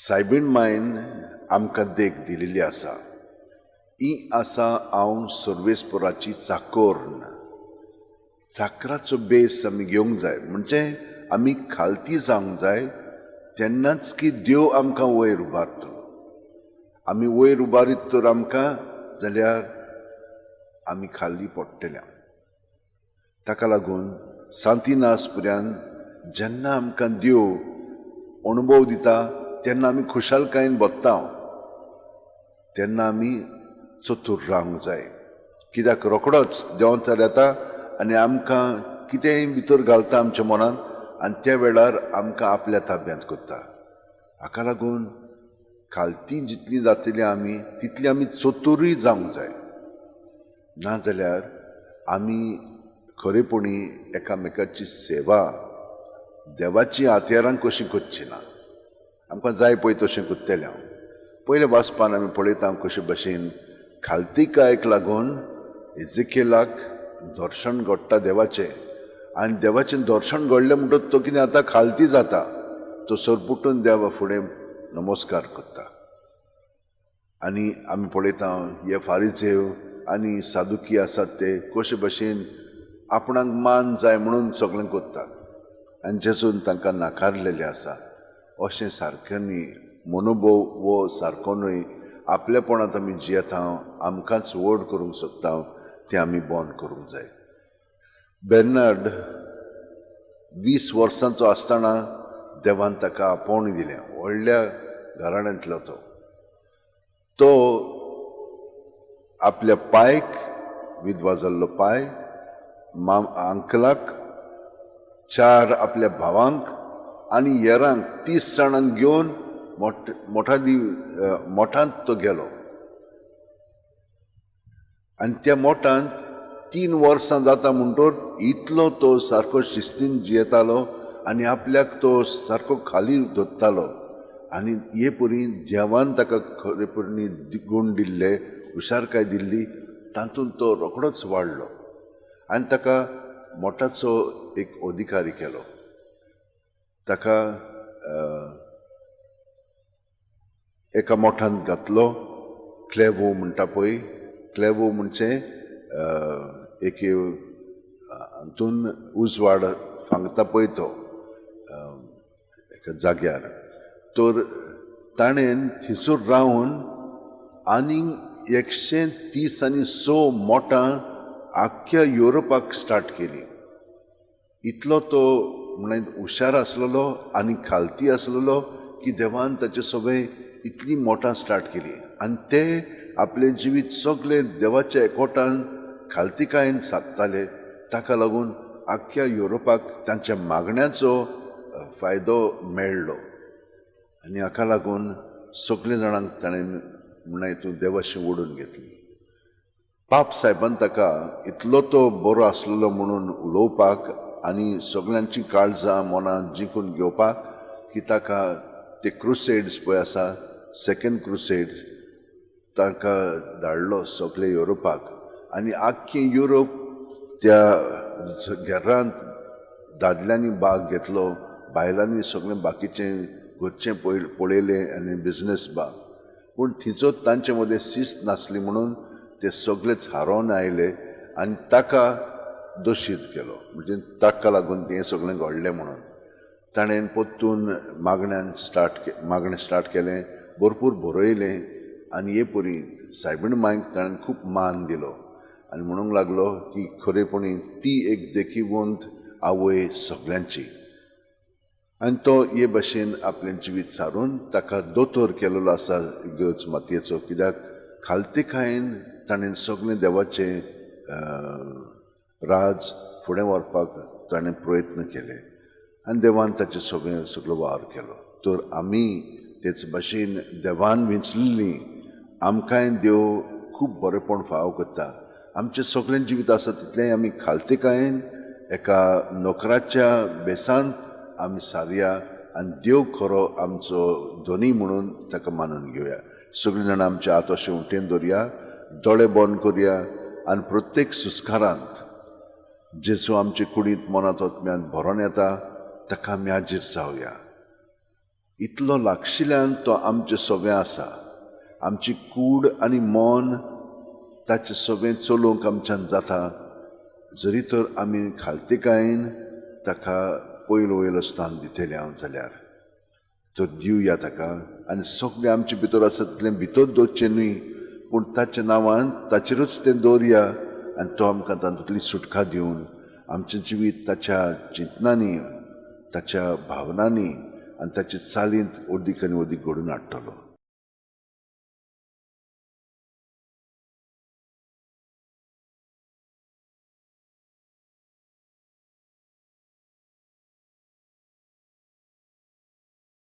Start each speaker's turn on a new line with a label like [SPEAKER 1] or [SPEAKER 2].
[SPEAKER 1] सायबीण मायन आमकां देख दिलेली आसा. ही आसा हांव सर्वेस्पराची चाकोर्न. चाकराचो बेस आमी घेवंक जाय, म्हणजे आमी खालती जावंक जाय, तेन्नाच की देव आमकां वयर उबारतलो. आमी वयर उबारीत तर आमकां जाल्यार आमी खाली पडटल्या. ताका लागून सांतिनास पर्यंत जेन्ना आमकां देव अनुभव दिता तेन्ना आमी खुशालकायेन बसता, तेन्ना आमी चतूर रावंक जाय. कित्याक रोखडोच देंवचार येता आनी आमकां कितेंय भितर घालता आमच्या मनांत आनी त्या वेळार आमकां आपल्या ताब्यांत करता. हाका लागून खालती जितली जातली आमी तितली आमी चतुरूय जावंक जाय. नाजाल्यार आमी खरेपणी एकामेकाची सेवा देवाची हातयारां कशी करची ना. आमकां जाय पळय तशें करतले. हांव पयले वाचपान आमी पळयता कशे भशेन खालतीकायेक लागून एजेकियेलाक दर्शन घडटा देवाचें, आनी देवाचें दर्शन घडलें म्हणटच तो कितें जाता, खालती जाता. तो सरपुटून देवा फुडें नमस्कार करता. आनी आमी पळयता हे फारिझेव आनी सादुकी आसात ते कशे भशेन आपणाक मान जाय म्हणून सगळें करतात आनी जेजून तांकां नाकारलेलें आसा. अशें सारकें न्ही. मनोभव वो सारको न्हय. आपलेपणांत आमी जियेता, आमकांच व्हड करूंक सोदता, तें आमी बंद करूंक जाय. बेर्नार्ड 20 वर्सांचो आसतना देवान ताका आपोवणें दिलें. व्हडल्या घराण्यांतलो तो आपल्या पायक विधवा जाल्लो पाय, अंकलाक, 4 आपल्या भावांक आनी हेरांक 30 जाणांक घेवन मोठांत तो गेलो. आनी त्या मोठांत 3 वर्सां जाता म्हणटोच इतलो तो सारको शिस्तीन जियेतालो आनी आपल्याक तो सारको खाली धरतालो. आनी हे परी देवान ताका खरेपणी गूण दिल्ले, हुशारकाय दिल्ली, तातूंत तो रोखडोच वाडलो आनी ताका मोठाचो एक अधिकारी केलो. ताका एका मोठांत घातलो. क्लेवो म्हणटा पळय, क्लेवो म्हणजे एक हातून उजवाड फांगता पळय तो एका जाग्यार. तर ताणें थिंसूर रावन आनीक 136 मोठां आख्ख्या युरोपाक स्टार्ट केली. इतलो तो म्हणून हुशार आसलेलो आनी खालती आसलेलो की देवान ताचे सगळें इतली मोठां स्टार्ट केली. आनी ते आपले जिवीत सगळें देवाच्या एकवटान खालतीकायेन सादताले. ताका लागून आख्ख्या युरोपाक तांच्या मागण्याचो फायदो मेळ्ळो. आनी हाका लागून सगळे जाणांक ताणें म्हणून हितून देवाशी ओडून घेतली. पाप साहेबान ताका इतलो तो बरो आसलेलो म्हणून उलोवपाक आनी सगळ्यांची काळजां मनां जिखून घेवपाक की ताका ते क्रुसेड्स पळय आसा, सेकंड क्रुसेड, ताका धाडलो सगळे युरोपाक. आनी आख्खें युरोप त्या घेरांत दादल्यांनी भाग घेतलो, बायलांनी सगळें बाकीचें घरचें पळयलें आनी बिझनेस भाग. पूण थिंचोच तांचे मदें शिस्त नासली म्हणून ते सगळेच हारोवन आयले आनी ताका दोशीत केलो. म्हणजे ताका लागून तें सगळें घडलें म्हणून ताणें परतून मागणें स्टार्ट केलें, भरपूर बरयलें. आनी हे परी सायबीण मांयक ताणें खूब मान दिलो आनी म्हणूंक लागलो की खरेपणी ती एक देखीवंत आवय सगळ्यांची. आनी तो हे भाशेन आपलें जिवीत सारून ताका दोतोर केलेलो आसा इगर्ज मातयेचो. कित्याक खालतीकायेन ताणें सगळें देवाचें राज फुडें व्हरपाक ताणें प्रयत्न केले आनी देवान ताचे सगळो वावर केलो. तर आमी तेच भाशेन देवान विंचलेलीं आमकांय देव खूब बरेपण फाव करता. आमचें सगळें जिवीत आसा तितलेंय आमी खालतीकायेन एका नोकराच्या बेसांत आमी सारया आनी देव खरो आमचो धनी म्हणून ताका मानून घेवया. सगळीं जाणां आमचे हात अशें उठेन दवरया, दोळे बंद करया आनी प्रत्येक सुस्कारांत जेजू आमचे कुडींत मनांत आत्म्यांत भरोन येता ताका आमी हाजीर जावया. इतलो लागशिल्ल्यान तो आमचे सोबे आसा. आमची कूड आनी मन ताचे सोबे चलोवंक आमच्यान जाता, जरी तर आमी खालतिकायेन ताका वयलो स्थान दितले हांव जाल्यार. तो दिवया ताका आनी सगळें आमचे भितर आसा तितलें भितर दवरचें न्ही, पूण ताच्या नांवान ताचेरूच तें दवरया आनी तो आमकां तातूंतली सुटका दिवन आमचें जिवीत ताच्या चिंतनांनी, ताच्या भावनांनी आनी ताच्या चालींत अदीक आनी अदीक घडोवन हाडटलो.